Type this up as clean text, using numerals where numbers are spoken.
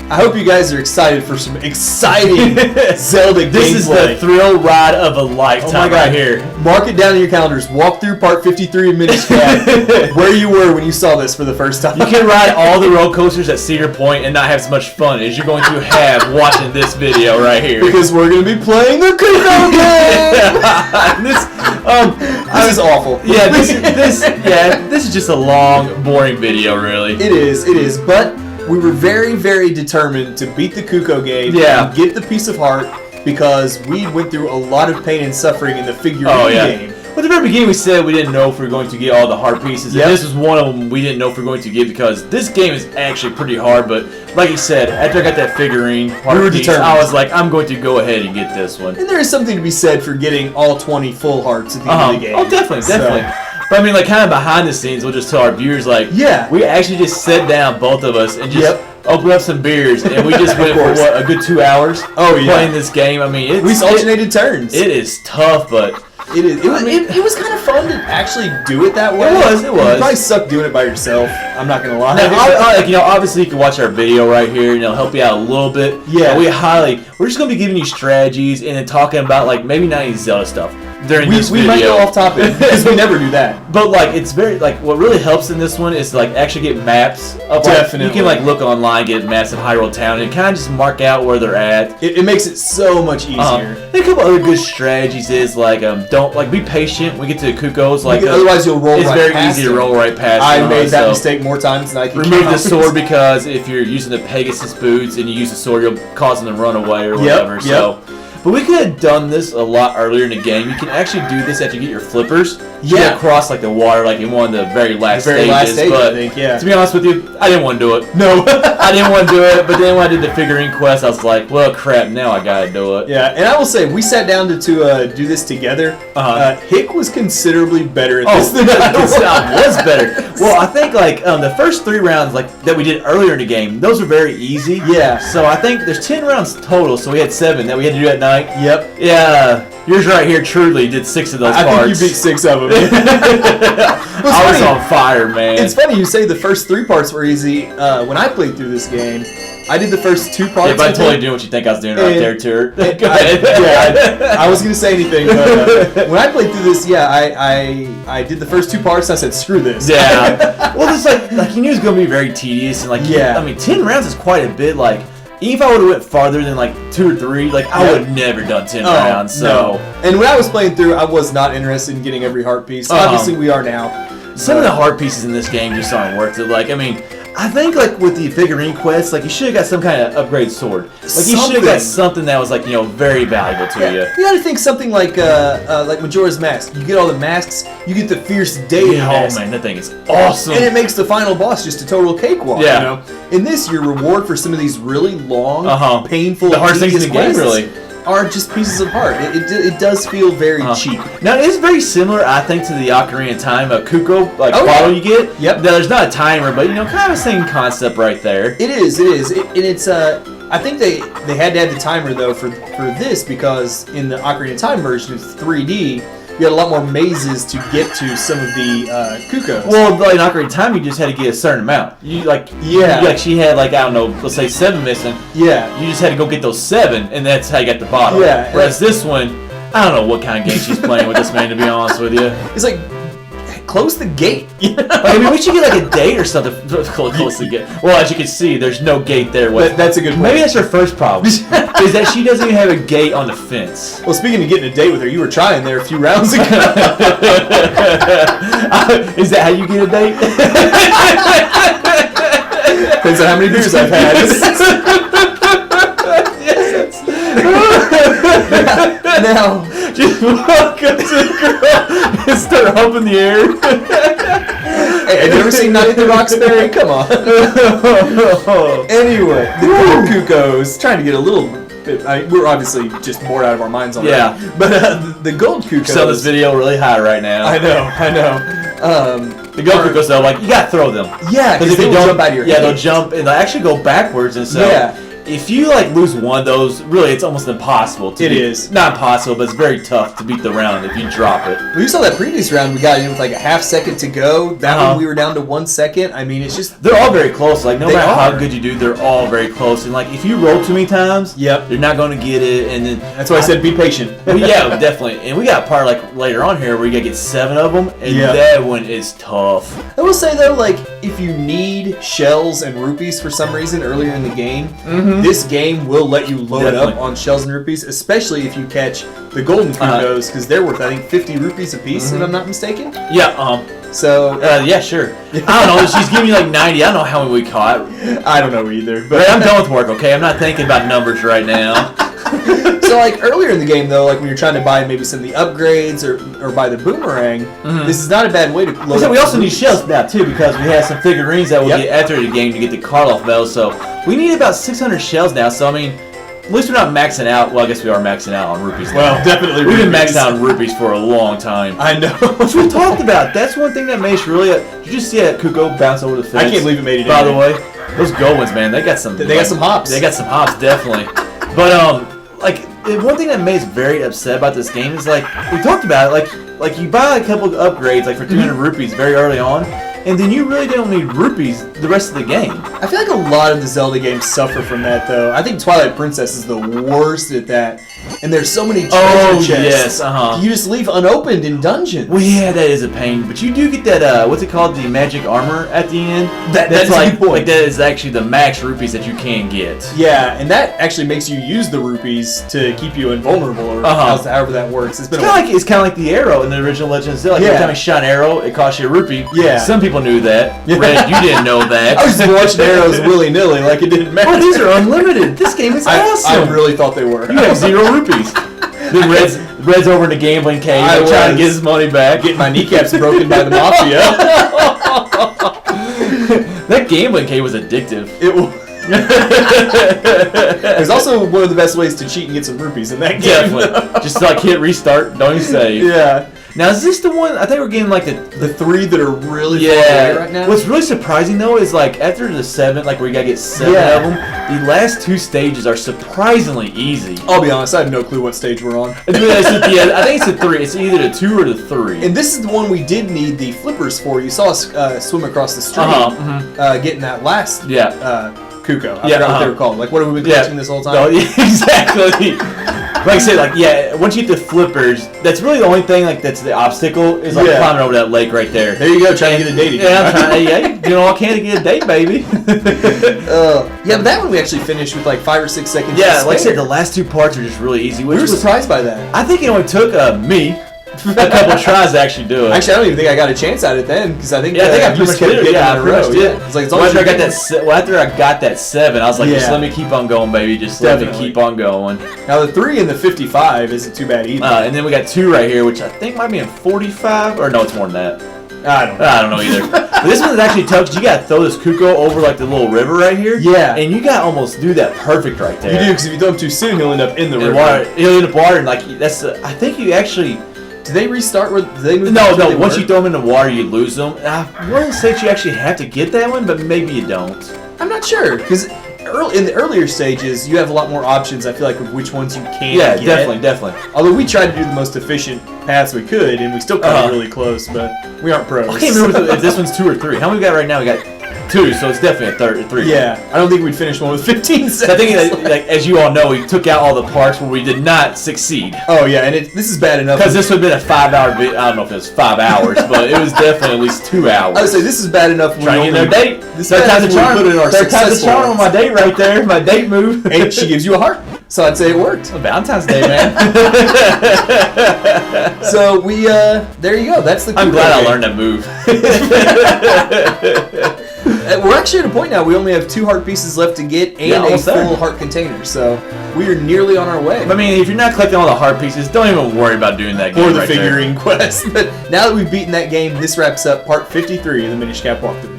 I hope you guys are excited for some exciting Zelda gameplay. This is the thrill ride of a lifetime right here. Mark it down in your calendars. Walk through part 53 of Minish where you were when you saw this for the first time. You can ride all the roller coasters at Cedar Point and not have as much fun as you're going to have watching this video right here. Because we're going to be playing the Cucco game! This is awful. Yeah, this is just a long, boring video, really. It is, but we were very, very determined to beat the Cucco game and get the piece of heart because we went through a lot of pain and suffering in the figurine game. Well, at the very beginning we said we didn't know if we were going to get all the heart pieces, and this was one of them we didn't know if we were going to get because this game is actually pretty hard, but like you said, after I got that figurine heart piece, I was like, I'm going to go ahead and get this one. And there is something to be said for getting all 20 full hearts at the end of the game. Oh, definitely. But I mean, like, kind of behind the scenes, we'll just tell our viewers, like, we actually just sat down, both of us, and just opened up some beers, and we just went for, what, a good 2 hours playing this game. I mean, we alternated turns. It is tough, but it was kind of fun to actually do it that way. It was. You probably suck doing it by yourself. I'm not gonna lie. Now, obviously you can watch our video right here. Help you out a little bit. Yeah. We're just gonna be giving you strategies and then talking about like maybe not any Zelda stuff during this video. We might go off topic because we never do that. But like it's very like what really helps in this one is to like actually get maps of Definitely. You can like look online, get maps of Hyrule Town, and kind of just mark out where they're at. It makes it so much easier. And a couple other good strategies is like don't like be patient. We get to the Cuccos like otherwise you'll roll. It's right very past easy them. to roll right past. I made that mistake more times than I can remove the sword because if you're using the Pegasus boots and you use the sword, you'll cause them to run away or whatever. So. But we could have done this a lot earlier in the game. You can actually do this after you get your flippers. You get across like the water, like in one of the very last stages. But I think, to be honest with you, I didn't want to do it. No, I didn't want to do it. But then when I did the figurine quest, I was like, well, crap, now I gotta do it. Yeah, and I will say we sat down to do this together. Hick was considerably better at this than I was better. Well, I think like the first 3 rounds like that we did earlier in the game, those were very easy. Yeah. So I think there's 10 rounds total. So we had 7 that we had to do at night. Yep. Yeah. Yours right here truly did 6 of those parts. I think you beat 6 of them. I was on fire, man. It's funny you say the first 3 parts were easy. When I played through this game, I did the first 2 parts. Yeah, but I totally doing what you think I was doing right there, too. Go ahead. I wasn't going to say anything, but when I played through this, I did the first 2 parts, and I said, screw this. Yeah. Well, it's like you knew it was going to be very tedious, and like, I mean, 10 rounds is quite a bit, like, even if I would have went farther than like 2 or 3, like I would have never done 10 rounds. So, and when I was playing through, I was not interested in getting every heart piece. Obviously, we are now. Some of the heart pieces in this game just aren't worth it. Like, I mean, I think like with the figurine quest, like you should have got some kind of upgrade sword. Like you should have got something that was like very valuable to you. You got to think something like Majora's Mask. You get all the masks, you get the fierce deity mask. Oh man, that thing is awesome. And it makes the final boss just a total cakewalk. Yeah. In this, your reward for some of these really long, painful, the hardest things in the game really are just pieces of heart. It does feel very cheap. Now it's very similar, I think, to the Ocarina of Time Cucco bottle you get. Yep. Now, there's not a timer, but kind of the same concept right there. It is. And it's I think they had to add the timer though for this because in the Ocarina of Time version it's 3D. You had a lot more mazes to get to some of the Cuccos. Well, in Ocarina of Time, you just had to get a certain amount. She had I don't know, let's say 7 missing. Yeah. You just had to go get those 7, and that's how you got the bottle. Yeah. Whereas this one, I don't know what kind of game she's playing with this man, to be honest with you. It's like, close the gate. I mean, we should get like a date or something. Close the gate. Well, as you can see, there's no gate there. That's a good point. Maybe that's her first problem, is that she doesn't even have a gate on the fence. Well, speaking of getting a date with her, you were trying there a few rounds ago. Is that how you get a date? Depends on how many beers I've had. Now, just walk up to the girl and start humping the air. Hey, have you ever seen Night at the Roxbury? Come on. Anyway, the gold Cuccos, trying to get a little bit, we're obviously just bored out of our minds on that. Yeah. But the gold Cuccos. Sell this video really high right now. I know. The gold Cuccos though, like you gotta throw them. Yeah, because if they don't jump out of your head. Yeah, they'll jump and they'll actually go backwards and so. Yeah. if you like lose one of those, really, it's almost impossible. It is not impossible, but it's very tough to beat the round if you drop it. We saw that previous round. We got in with like a half second to go. That one we were down to 1 second. I mean, it's just they're all very close. Like no matter how good you do, they're all very close. And like if you roll too many times, yep, you're not going to get it. And then that's why I said be patient. Well, yeah, definitely. And we got a part like later on here where you got to get 7 of them, and that one is tough. I will say though, like if you need shells and rupees for some reason earlier in the game, this game will let you load up on shells and rupees, especially if you catch the golden Cuccos, because they're worth I think 50 rupees a piece, if I'm not mistaken. Yeah. So yeah, sure. I don't know. She's giving me like 90. I don't know how many we caught. I don't know either. But I'm done with work. Okay, I'm not thinking about numbers right now. So like earlier in the game though, like when you're trying to buy maybe some of the upgrades or buy the boomerang, this is not a bad way to load up. We also need shells now too, because we have some figurines that we'll get after the game to get the Karloff medal. So we need about 600 shells now. So I mean, at least we're not maxing out. Well, I guess we are maxing out on rupees now. Well, definitely. We've been maxing out on rupees for a long time. I know. Which we talked about. That's one thing that made us really. Did you just see that Cucco bounce over the fence? I can't believe it made it. By the way, those gold ones, man, they got some. They got some hops. They got some hops, definitely. But like one thing that made us very upset about this game is like we talked about it, like you buy a couple of upgrades like for 200 rupees very early on, and then you really don't need rupees the rest of the game. I feel like a lot of the Zelda games suffer from that though. I think Twilight Princess is the worst at that. And there's so many treasure chests. You just leave unopened in dungeons. Well, yeah, that is a pain. But you do get that, what's it called, the magic armor at the end. That's like a good point. Like that is actually the max rupees that you can get. Yeah, and that actually makes you use the rupees to keep you invulnerable, or however that works. It's kind of like the arrow in the original Legend of Zelda. Like every time you shot an arrow, it costs you a rupee. Yeah. Some people knew that. Red, you didn't know that. I was just watching arrows willy-nilly, like it didn't matter. Well, these are unlimited. This game is awesome. I really thought they were. You have 0 rupees. Then Red's over in the gambling cave trying to get his money back. Getting my kneecaps broken by the mafia. That gambling cave was addictive. It was. It was also one of the best ways to cheat and get some rupees in that game. Definitely. Just like hit restart, don't even save. Yeah. Now is this the one? I think we're getting like the 3 that are really far away right now. What's really surprising though is like after the 7, like where you gotta get 7 of them, the last 2 stages are surprisingly easy. I'll be honest, I have no clue what stage we're on. I think it's the 3. It's either the 2 or the 3. And this is the one we did need the flippers for. You saw us swim across the stream, getting that last Cucco. I forgot what they were called. Like, what have we been catching this whole time? No, exactly. Like I said, like once you get the flippers, that's really the only thing like that's the obstacle is like climbing over that lake right there. There you go, trying to get a date again. Yeah, I'm trying to, all I can to get a date, baby. Yeah, but that one we actually finished with like 5 or 6 seconds. Yeah, like I said, the last 2 parts are just really easy. We were surprised by that. I think it only took me a couple of tries to actually do it. Actually, I don't even think I got a chance at it then, because I think I pretty much did it. Yeah, I pretty much did. It's like after I got that 7, I was like, just let me keep on going, baby. Just let me keep on going. Now the 3 and the 55 isn't too bad either. And then we got 2 right here, which I think might be in 45, or no, it's more than that. I don't know either. But this one's actually tough because you got to throw this Cucco over like the little river right here. Yeah. And you got to almost do that perfect right there. You do, because if you throw him too soon, he'll end up in the river. He'll end up water, and like that's. I think you actually. Do they restart? Do they move? No. Once you throw them in the water, you lose them. I wouldn't say that you actually have to get that one, but maybe you don't. I'm not sure, because in the earlier stages, you have a lot more options, I feel like, of which ones you can get. Yeah, definitely. Although we tried to do the most efficient paths we could, and we still got really close, but we aren't pros. I can't remember if this one's 2 or 3. How many we got right now? We got 2, so it's definitely a 3. Yeah, I don't think we'd finish one with 15 seconds. I think, like, as you all know, we took out all the parts where we did not succeed. Oh, yeah, and this is bad enough. Because this would have been a 5-hour video. I don't know if it was 5 hours, but it was definitely at least 2 hours. I would say this is bad enough. Trying to get their date. Third time's the charm. Third time's the charm on my date right there. My date move. And she gives you a heart. So I'd say it worked. Well, Valentine's Day, man. So we, there you go. That's the. I'm glad I learned that move. We're actually at a point now. We only have 2 heart pieces left to get and a full heart container. So we are nearly on our way. I mean, if you're not collecting all the heart pieces, don't even worry about doing that game. Or the figurine quest. But now that we've beaten that game, this wraps up part 53 of the Minish Cap walkthrough.